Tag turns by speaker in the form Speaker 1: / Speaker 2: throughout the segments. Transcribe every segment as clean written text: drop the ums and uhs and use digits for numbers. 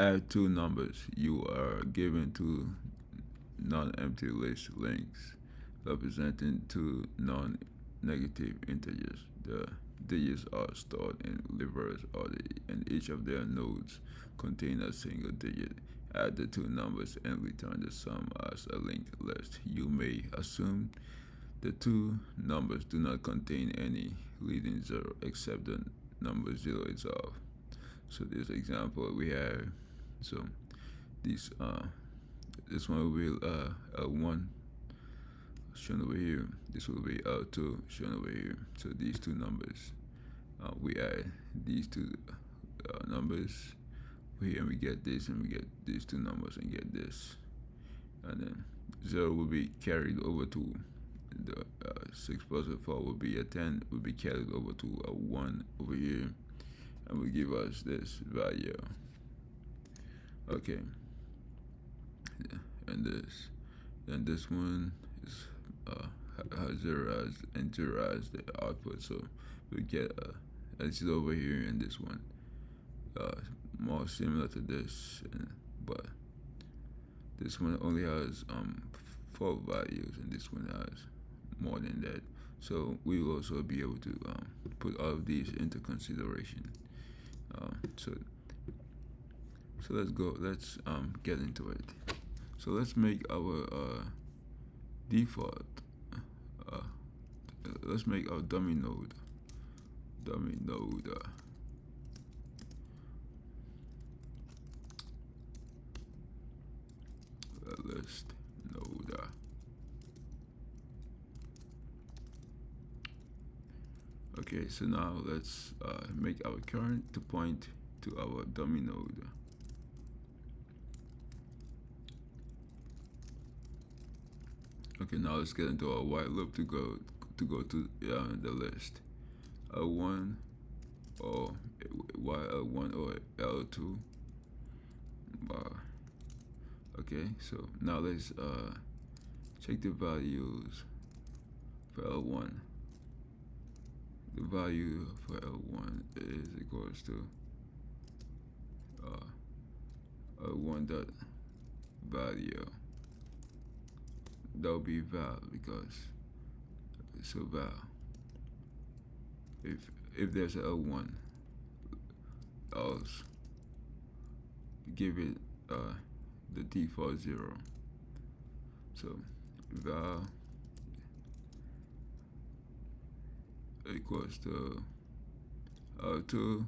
Speaker 1: add two numbers, you are given two non-empty list links representing two non-negative integers. The digits are stored in reverse order, and each of their nodes contain a single digit. Add the two numbers and return the sum as a linked list. You may assume the two numbers do not contain any leading zero except the number zero itself. So this example we have, so this this one will be L1 shown over here. This will be L2 shown over here. So these two numbers, we add these two numbers here, and we get this, and we get these two numbers and get this, and then 0 will be carried over to the 6 plus a 4 will be a 10, will be carried over to a 1 over here, and will give us this value. Okay, and then this one is has 0 as and 0 as the output, so we get this is over here, and this one more similar to this, but this one only has 4 values, and this one has more than that. So we will also be able to put all of these into consideration. So let's go. Let's get into it. So let's make our default. Uh, let's make our dummy node. Dummy node. List node. Okay, so now let's make our current to point to our dummy node. Okay, now let's get into our while loop to go to the list. L1 or L1 or L2. Okay, so now let's check the values for L1. The value for L1 is equals to L1 dot value. That'll be val, because so val. If there's a L1, else give it the default 0. So val equals to L2.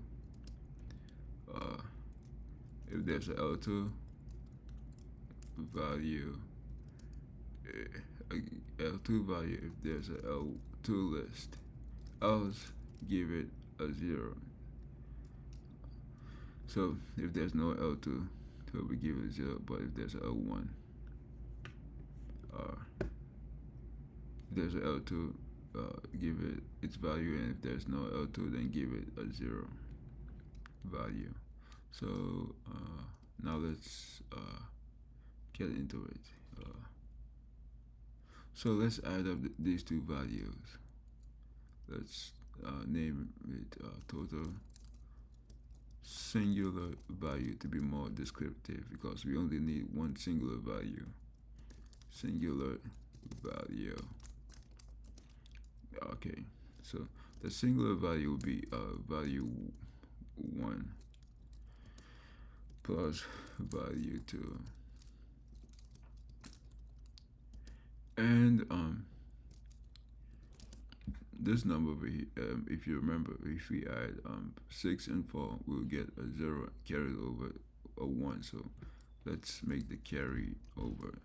Speaker 1: If there's a L2 value, L2 value if there's a L2 list, else give it a 0. So if there's no L2, it will be given 0, but if there's a L1, if there's a L2, give it its value, and if there's no L2, then give it a 0 value. So now let's get into it. So let's add up these two values. Let's name it total singular value to be more descriptive, because we only need one singular value. Singular value. Okay, so the singular value will be value 1 plus value 2, and this number if you remember, if we add 6 and 4, we'll get a 0 carried over a 1. So let's make the carry over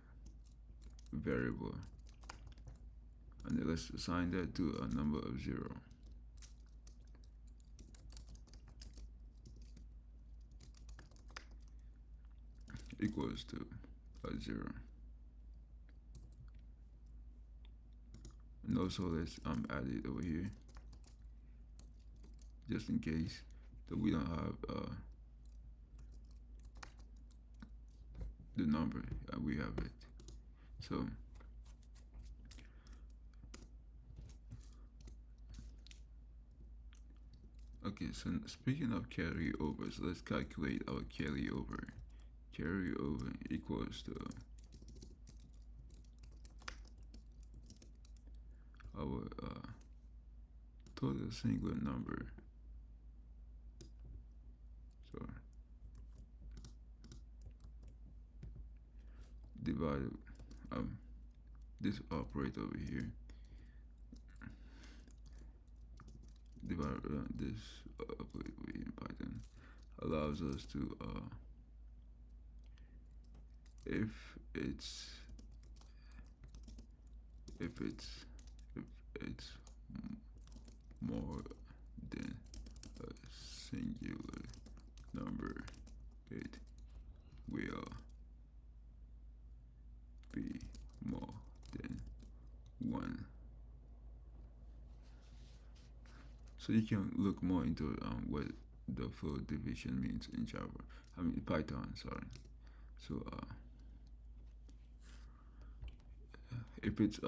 Speaker 1: variable, and then let's assign that to a number of 0. Equals to a 0. And also let's add it over here, just in case that we don't have the number, we have it. So Okay, so speaking of carryovers, let's calculate our carryover. Carryover equals to our total singular number. So divided this operator over here divided this operator in Python allows us to if it's if it's if it's more than a singular number, it will be more than one. So you can look more into what the full division means in Java. I mean Python. Sorry. So if it's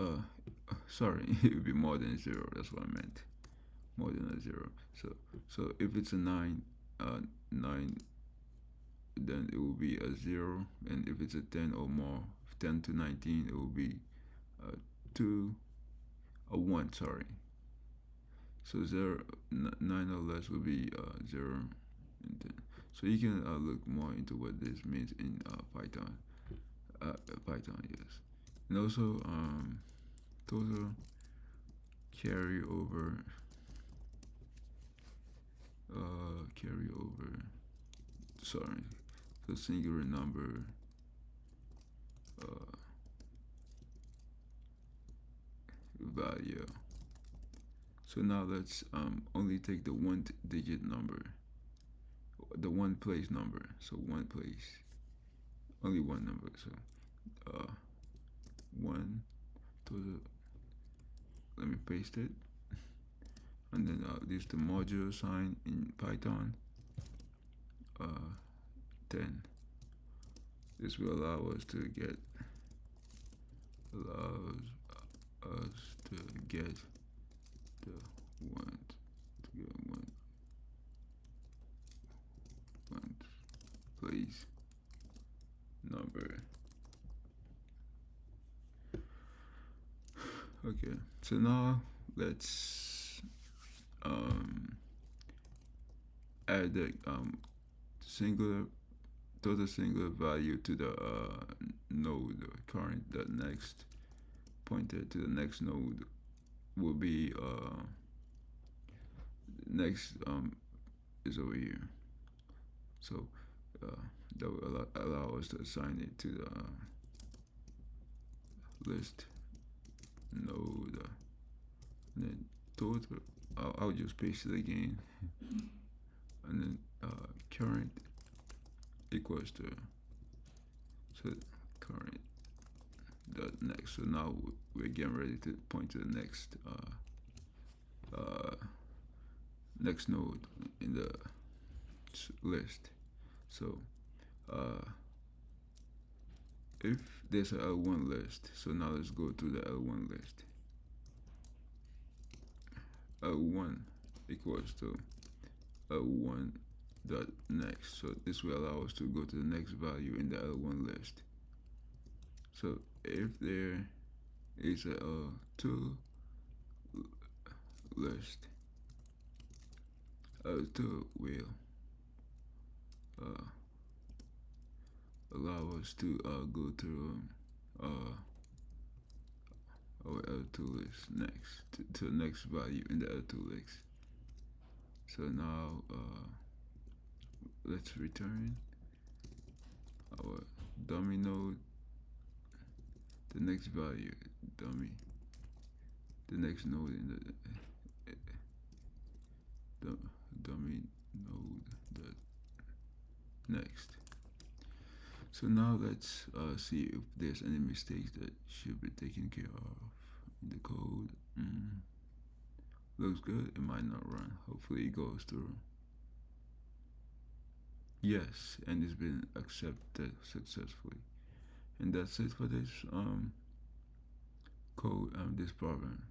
Speaker 1: sorry, it would be more than zero. That's what I meant. More than a zero. So if it's a nine, then it will be a zero, and if it's a 10 or more, 10 to 19, it will be a two, a one. Sorry. So zero, nine or less will be zero, and 10. So you can look more into what this means in Python. Python, yes, and also total carryover. Carryover. Sorry, the singular number. Value. So now let's only take the one digit number, the one place number. So one place, only one number. So one total. Let me paste it, and then use the modulo sign in Python. 10. This will allow us to get the one place number. Okay, so now let's add the singular total singular value to the node current. The next pointer to the next node will be next is over here. So that will allow us to assign it to the list node, and then total. I'll just paste it again, and then current equals to current dot next. So now we're getting ready to point to the next next node in the list. So if there's a L1 list, so now let's go to the L1 list. L1 equals to L1 dot next. So this will allow us to go to the next value in the L1 list. So if there is a L2 list, L2 will allow us to go to our L2 list next to the next value in the L2 list. So now let's return our dummy node, the next value, dummy, the next node in the dummy node dot next. So now let's see if there's any mistakes that should be taken care of in the code. Looks good. It might not run. Hopefully it goes through. Yes, and it's been accepted successfully. And that's it for this code, this program.